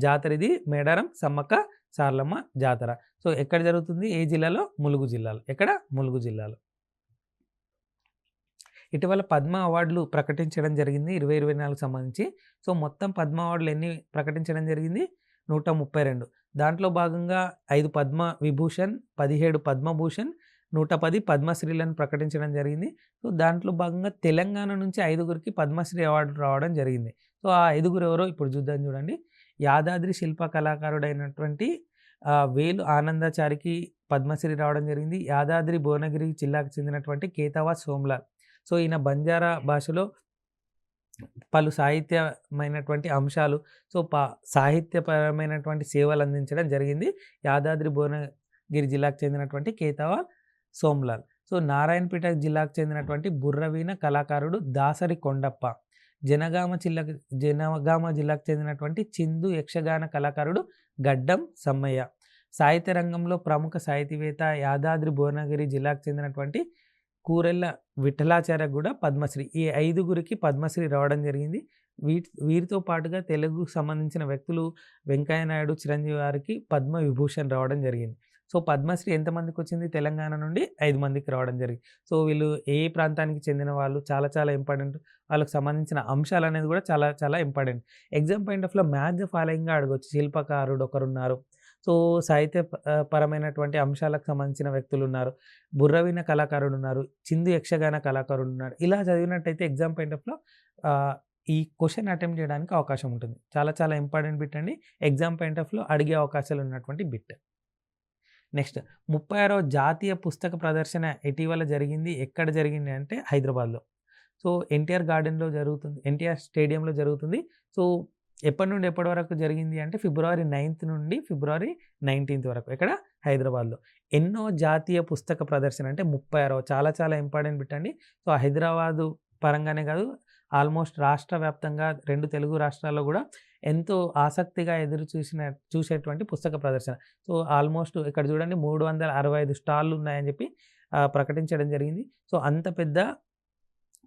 జాతర ఇది మేడారం సమ్మక్క సారలమ్మ జాతర. సో, ఎక్కడ జరుగుతుంది? ఏ జిల్లాలో? ములుగు జిల్లాలో. ఎక్కడ? ములుగు జిల్లాలో. ఇటీవల పద్మ అవార్డులు ప్రకటించడం జరిగింది 2024కి సంబంధించి. సో, మొత్తం పద్మ అవార్డులు ఎన్ని ప్రకటించడం జరిగింది? 132. దాంట్లో భాగంగా 5 పద్మ విభూషణ్, 17 పద్మభూషణ్, 110 పద్మశ్రీలను ప్రకటించడం జరిగింది. సో, దాంట్లో భాగంగా తెలంగాణ నుంచి 5గురికి పద్మశ్రీ అవార్డు రావడం జరిగింది. సో, ఆ 5గురు ఎవరో ఇప్పుడు చూద్దాం చూడండి. యాదాద్రి శిల్ప కళాకారుడైనటువంటి వేలు ఆనందాచారికి పద్మశ్రీ రావడం జరిగింది. యాదాద్రి భువనగిరి జిల్లాకు చెందినటువంటి కేతవా సోమ్లాల్. సో, ఈయన బంజారా భాషలో పలు సాహిత్యమైనటువంటి అంశాలు, సో, సాహిత్యపరమైనటువంటి సేవలు అందించడం జరిగింది. యాదాద్రి భువనగిరి జిల్లాకు చెందినటువంటి కేతవా సోమ్లాల్. సో, నారాయణపేట జిల్లాకు చెందినటువంటి బుర్రవీణ కళాకారుడు దాసరి కొండప్ప. జనగామ జిల్లాకు చెందినటువంటి చిందు యక్షగాన కళాకారుడు గడ్డం సమ్మయ్య. సాహిత్య రంగంలో ప్రముఖ సాహితీవేత్త యాదాద్రి భువనగిరి జిల్లాకు చెందినటువంటి కూరెళ్ళ విఠలాచార్య కూడా పద్మశ్రీ. ఈ 5గురికి పద్మశ్రీ రావడం జరిగింది. వీరితో పాటుగా తెలుగుకు సంబంధించిన వ్యక్తులు వెంకయ్య నాయుడు, చిరంజీవి గారికి పద్మ విభూషణ్ రావడం జరిగింది. సో, పద్మశ్రీ ఎంతమందికి వచ్చింది? తెలంగాణ నుండి 5 మందికి రావడం జరిగింది. సో, వీళ్ళు ఏ ప్రాంతానికి చెందిన వాళ్ళు చాలా చాలా ఇంపార్టెంట్. వాళ్ళకి సంబంధించిన అంశాలు అనేది కూడా చాలా చాలా ఇంపార్టెంట్. ఎగ్జామ్ పాయింట్ ఆఫ్‌లో మ్యాచ్ ద ఫాలోయింగ్‌గా అడగొచ్చు. శిల్పకారుడు ఒకరున్నారు. సో, సాహిత్య పరమైనటువంటి అంశాలకు సంబంధించిన వ్యక్తులున్నారు. బుర్రవీణ కళాకారుడున్నారు. చిందు యక్షగాన కళాకారుడున్నాడు. ఇలా చదివినట్టయితే ఎగ్జామ్ పాయింట్ ఆఫ్‌లో ఈ క్వెషన్ అటెంప్ట్ చేయడానికి అవకాశం ఉంటుంది. చాలా చాలా ఇంపార్టెంట్ బిట్ అండి. ఎగ్జామ్ పాయింట్ ఆఫ్‌లో అడిగే అవకాశాలు ఉన్నటువంటి బిట్. నెక్స్ట్ 36వ జాతీయ పుస్తక ప్రదర్శన ఇటీవల జరిగింది. ఎక్కడ జరిగింది అంటే హైదరాబాద్‌లో. సో, ఎన్టీఆర్ గార్డెన్‌లో జరుగుతుంది. ఎన్టీఆర్ స్టేడియంలో జరుగుతుంది. సో, ఎప్పటి నుండి ఎప్పటి వరకు జరిగింది అంటే ఫిబ్రవరి 9 నుండి ఫిబ్రవరి 19 వరకు. ఎక్కడ? హైదరాబాద్‌లో. ఎన్నో జాతీయ పుస్తక ప్రదర్శన అంటే 36వ చాలా చాలా ఇంపార్టెంట్ బిట్ అండి. సో, హైదరాబాదు పరంగానే కాదు ఆల్మోస్ట్ రాష్ట్ర వ్యాప్తంగా 2 తెలుగు రాష్ట్రాల్లో గూడా ఎంతో ఆసక్తిగా చూసేటువంటి పుస్తక ప్రదర్శన. సో, ఆల్మోస్ట్ ఇక్కడ చూడండి 365 స్టాల్‌లు ఉన్నాయని చెప్పి ప్రకటించడం జరిగింది. సో, అంత పెద్ద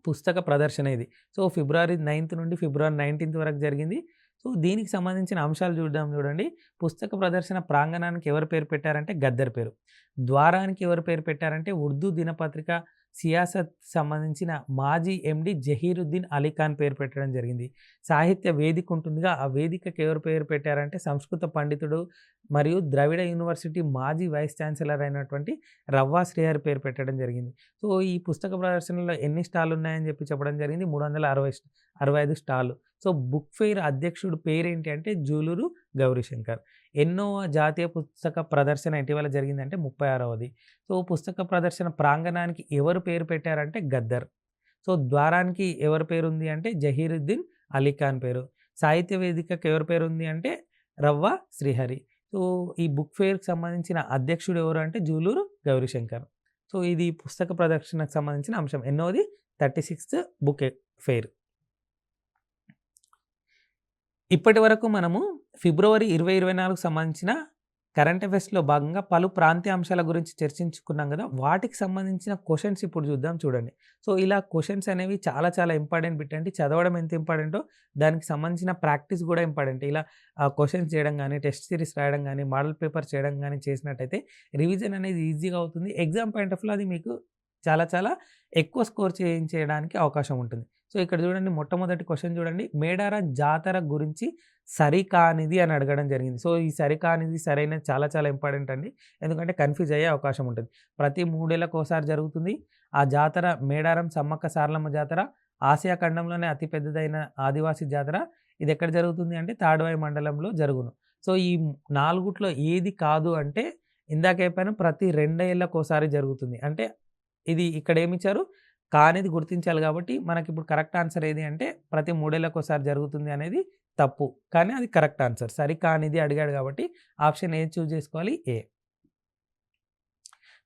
పుస్తక ప్రదర్శన ఇది. సో, ఫిబ్రవరి 9 నుండి ఫిబ్రవరి 19 వరకు జరిగింది. సో, దీనికి సంబంధించిన అంశాలు చూడండి. పుస్తక ప్రదర్శన ప్రాంగణానికి ఎవరు పేరు పెట్టారంటే గద్దర్ పేరు. ద్వారానికి ఎవరు పేరు పెట్టారంటే ఉర్దూ దినపత్రిక సియాసత్ సంబంధించిన మాజీ ఎండీ జహీరుద్దీన్ అలీ ఖాన్ పేరు పెట్టడం జరిగింది. సాహిత్య వేదిక ఉంటుందిగా, ఆ వేదికకి ఎవరు పేరు పెట్టారంటే సంస్కృత పండితుడు మరియు ద్రవిడ యూనివర్సిటీ మాజీ వైస్ ఛాన్సలర్ అయినటువంటి రవ్వా శ్రీహరి పేరు పెట్టడం జరిగింది. సో, ఈ పుస్తక ప్రదర్శనలో ఎన్ని స్టాల్లు ఉన్నాయని చెప్పడం జరిగింది. 365 స్టాల్లు. సో, బుక్ ఫెయిర్ అధ్యక్షుడు పేరేంటి అంటే జూలూరు గౌరీశంకర్. ఎన్నో జాతీయ పుస్తక ప్రదర్శన ఇటీవల జరిగిందంటే 36వది. సో, పుస్తక ప్రదర్శన ప్రాంగణానికి ఎవరు పేరు పెట్టారంటే గద్దర్. సో, ద్వారానికి ఎవరి పేరుంది అంటే జహీరుద్దీన్ అలీ ఖాన్ పేరు. సాహిత్య వేదికకి ఎవరి పేరుంది అంటే రవ్వ శ్రీహరి. సో, ఈ బుక్ ఫెయిర్‌కి సంబంధించిన అధ్యక్షుడు ఎవరు అంటే జూలూరు గౌరీశంకర్. సో, ఇది పుస్తక ప్రదర్శనకు సంబంధించిన అంశం. ఎన్నోది 36థ్ బుక్ ఫెయిర్. ఇప్పటివరకు మనము ఫిబ్రవరి 2024కు సంబంధించిన కరెంట్ అఫైర్స్‌లో భాగంగా పలు ప్రాంతీయ అంశాల గురించి చర్చించుకున్నాం గదా! వాటికి సంబంధించిన క్వెషన్స్ ఇప్పుడు చూడండి. సో, ఇలా క్వెషన్స్ అనేవి చాలా చాలా ఇంపార్టెంట్ బిట్ అండి. చదవడం ఎంత ఇంపార్టెంటో దానికి సంబంధించిన ప్రాక్టీస్ గూడా ఇంపార్టెంట్. ఇలా క్వెషన్స్ చేయడం గానీ, టెస్ట్ సిరీస్ రాయడం గానీ, మోడల్ పేపర్ చేయడం గానీ చేసినట్టయితే రివిజన్ అనేది ఈజీగా అవుతుంది. ఎగ్జామ్ పాయింట్ ఆఫ్ వ్యూలో అది మీకు చాలా చాలా ఎక్కువ స్కోర్ చేయించేయడానికి అవకాశం ఉంటుంది. సో, ఇక్కడ చూడండి మొట్టమొదటి క్వెషన్ చూడండి. మేడారం జాతర గురించి సరికానిది అని అడగడం జరిగింది. సో, ఈ సరికానిది, సరైనది చాలా చాలా ఇంపార్టెంట్ అండి. ఎందుకంటే కన్‌ఫ్యూజ్ అయ్యే అవకాశం ఉంటుంది. ప్రతి 3 ఏళ్లకోసారి జరుగుతుంది. ఆ జాతర మేడారం సమ్మక్క సారలమ్మ జాతర ఆసియా ఖండంలోనే అతి పెద్దదైన ఆదివాసీ జాతర. ఇది ఎక్కడ జరుగుతుంది అంటే తాడ్వాయి మండలంలో జరుగును. సో, ఈ 4 ఏది కాదు అంటే ఇందాక చెప్పాను ప్రతి 2 ఏళ్లకోసారి జరుగుతుంది. అంటే ఇది ఇక్కడ ఏమిచ్చారు కానిది గుర్తించాలి కాబట్టి మనకిప్పుడు కరెక్ట్ ఆన్సర్ ఏది అంటే ప్రతి 3 ఏళ్లకోసారి జరుగుతుంది అనేది తప్పు. కానీ అది కరెక్ట్ ఆన్సర్. సరికానిది అడిగాడు కాబట్టి ఆప్షన్ ఏ చూజ్ చేసుకోవాలి ఏ.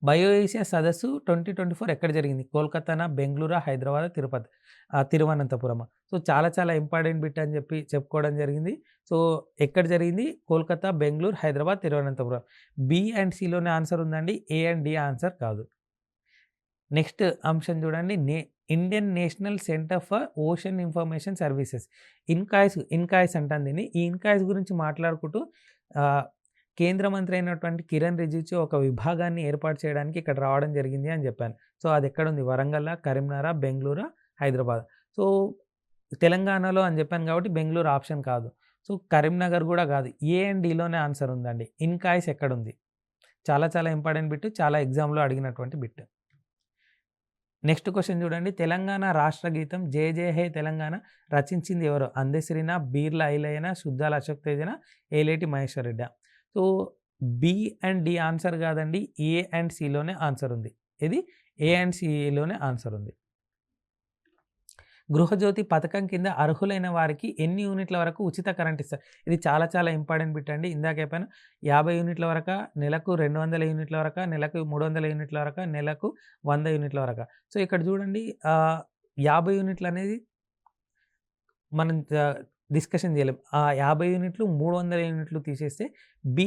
బయో ఏషియా సదస్సు 2024 ఎక్కడ జరిగింది? కోల్‌కతానా, బెంగుళూరా, హైదరాబాద్, తిరువనంతపురమా? సో, చాలా చాలా ఇంపార్టెంట్ బిట్ అని చెప్పి చెప్పుకోవడం జరిగింది. సో, ఎక్కడ జరిగింది? కోల్‌కతా, బెంగుళూరు, హైదరాబాద్, తిరువనంతపురం. బి అండ్ సిలోనే ఆన్సర్ ఉందండి. ఏ అండ్ డి ఆన్సర్ కాదు. నెక్స్ట్ అంశం చూడండి. Indian national centre for ocean information services INCOIS అంటాం దీన్ని. ఈ ఇన్కాయిస్ గురించి మాట్లాడుకుంటూ కేంద్ర మంత్రి అయినటువంటి కిరణ్ రిజిజు ఒక విభాగాన్ని ఏర్పాటు చేయడానికి ఇక్కడ రావడం జరిగింది అని చెప్పాను. సో, అది ఎక్కడుంది? వరంగల్లా, కరీంనగరా, బెంగుళూరా, హైదరాబాద్. సో, తెలంగాణలో అని చెప్పాను కాబట్టి బెంగుళూరు ఆప్షన్ కాదు. సో, కరీంనగర్ కూడా కాదు. ఏ అండ్ డిలోనే ఆన్సర్ ఉందండి. ఇన్కాయిస్ ఎక్కడుంది? చాలా చాలా ఇంపార్టెంట్ బిట్. చాలా ఎగ్జామ్‌లో అడిగినటువంటి బిట్. నెక్స్ట్ క్వెషన్ చూడండి. తెలంగాణ రాష్ట్ర గీతం 'జయ జయ హే తెలంగాణ' రచించింది ఎవరు? అందెశ్రీనా, బీర్ల ఐలయ్యనా, సుద్దాల అశోక్ తేజనా, ఏలేటి మహేశ్వర్ రెడ్డా? So, B and D answer కాదండి. ఏ అండ్ సిలోనే ఆన్సర్ ఉంది. ఇది ఏ అండ్ సిలోనే ఆన్సర్ ఉంది. గృహజ్యోతి పథకం కింద అర్హులైన వారికి ఎన్ని యూనిట్ల వరకు ఉచిత కరెంట్ ఇస్తారు? ఇది చాలా చాలా ఇంపార్టెంట్ బిట్ అండి. ఇందాక చెప్పాను 50 యూనిట్ల వరకా, నెలకు 200 యూనిట్ల వరకా, నెలకు 300 యూనిట్ల వరకా, నెలకు 100 యూనిట్ల వరకా. సో, ఇక్కడ చూడండి 50 యూనిట్లు అనేది మనం డిస్కషన్ చేయలేం. ఆ 50 యూనిట్లు 300 యూనిట్లు తీసేస్తే బి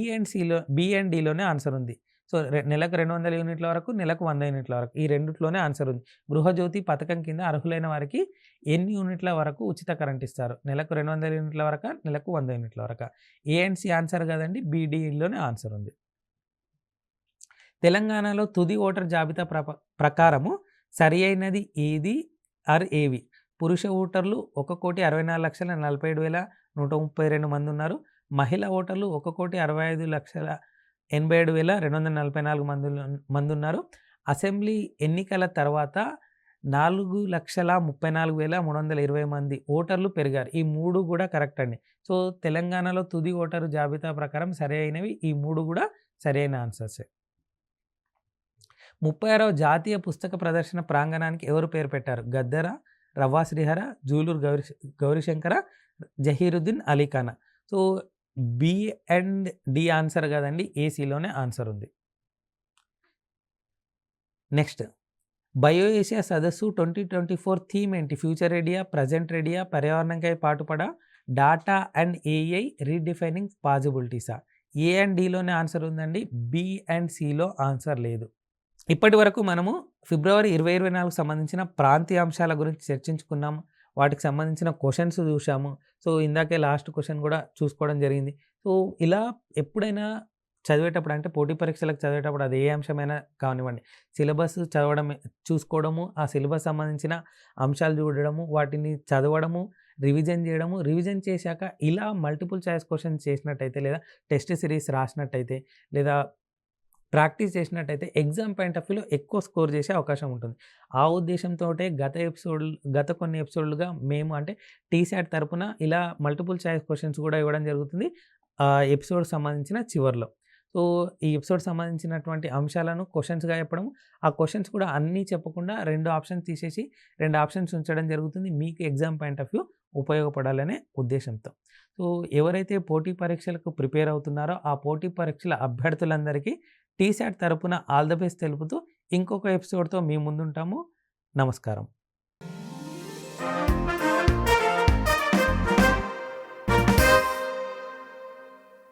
అండ్ డిలోనే ఆన్సర్ ఉంది. సో, నెలకు 200 యూనిట్ల వరకు, నెలకు 100 యూనిట్ల వరకు. ఈ రెండిట్లోనే ఆన్సర్ ఉంది. గృహజ్యోతి పథకం కింద అర్హులైన వారికి ఎన్ని యూనిట్ల వరకు ఉచిత కరెంట్ ఇస్తారు? నెలకు 200 యూనిట్ల వరకా, నెలకు 100 యూనిట్ల వరకా? ఏ అండ్ సి ఆన్సర్ కాదండి. బిడిలోనే ఆన్సర్ ఉంది. తెలంగాణలో తుది ఓటర్ జాబితా ప్రకారము సరి అయినది ఏది ఆర్ ఏవి? పురుష ఓటర్లు 1,64,47,132 మంది ఉన్నారు. మహిళా ఓటర్లు 1,65,87,244 మంది ఉన్నారు. అసెంబ్లీ ఎన్నికల తర్వాత 4,34,320 మంది ఓటర్లు పెరిగారు. ఈ 3 కూడా కరెక్ట్ అండి. సో, తెలంగాణలో తుది ఓటరు జాబితా ప్రకారం సరైనవి ఈ 3 కూడా సరైన ఆన్సర్సే. 36వ జాతీయ పుస్తక ప్రదర్శన ప్రాంగణానికి ఎవరు పేరు పెట్టారు? గద్దర, రవ్వ శ్రీహర, జూలూరు గౌరీశంకర, జహీరుద్దీన్ అలీ ఖానా. So, B and D answer కాదండి. ఏసీలోనే ఆన్సర్ ఉంది. నెక్స్ట్ బయో ఏషియా సదస్సు 2024 థీమ్ ఏంటి? ఫ్యూచర్ రెడీయా, ప్రెజెంట్ రెడీయా, పర్యావరణంకై పాటుపడా, డాటా అండ్ ఏఐ రీడిఫైనింగ్ పాసిబిలిటీసా? ఏ అండ్ డిలోనే ఆన్సర్ ఉందండి. బి అండ్ సిలో ఆన్సర్ లేదు. ఇప్పటి వరకు మనము ఫిబ్రవరి 2024 సంబంధించిన ప్రాంతీయ అంశాల గురించి చర్చించుకున్నాము. వాటికి సంబంధించిన క్వెషన్స్ చూసాము. సో, ఇందాకే లాస్ట్ క్వెషన్ కూడా చూసుకోవడం జరిగింది. సో, ఇలా ఎప్పుడైనా చదివేటప్పుడు అంటే పోటీ పరీక్షలకు చదివేటప్పుడు అది ఏ అంశమైనా కానివ్వండి, సిలబస్ చూసుకోవడము, ఆ సిలబస్ సంబంధించిన అంశాలు చూడడము, వాటిని చదవడము, రివిజన్ చేయడము, రివిజన్ చేశాక ఇలా మల్టిపుల్ చాయిస్ క్వెషన్స్ చేసినట్టయితే, లేదా టెస్ట్ సిరీస్ రాసినట్టయితే, లేదా ప్రాక్టీస్ చేసినట్టయితే ఎగ్జామ్ పాయింట్ ఆఫ్ వ్యూలో ఎక్కువ స్కోర్ చేసే అవకాశం ఉంటుంది. ఆ ఉద్దేశంతోటే గత కొన్ని ఎపిసోడ్లుగా మేము అంటే టీశాట్ తరపున ఇలా మల్టిపుల్ చాయిస్ క్వెషన్స్ కూడా ఇవ్వడం జరుగుతుంది. ఎపిసోడ్ సంబంధించిన చివర్లో. సో, ఈ ఎపిసోడ్ సంబంధించినటువంటి అంశాలను క్వెషన్స్‌గా చెప్పడం, ఆ క్వెషన్స్ కూడా అన్నీ చెప్పకుండా 2 ఆప్షన్స్ తీసేసి 2 ఆప్షన్స్ ఉంచడం జరుగుతుంది. మీకు ఎగ్జామ్ పాయింట్ ఆఫ్ వ్యూ ఉపయోగపడాలనే ఉద్దేశంతో. సో, ఎవరైతే పోటీ పరీక్షలకు ప్రిపేర్ అవుతున్నారో ఆ పోటీ పరీక్షల అభ్యర్థులందరికీ టీశాట్ తరపున ఆల్ ద బెస్ట్ తెలుపుతూ ఇంకొక ఎపిసోడ్‌తో మీ ముందుంటాము. నమస్కారం.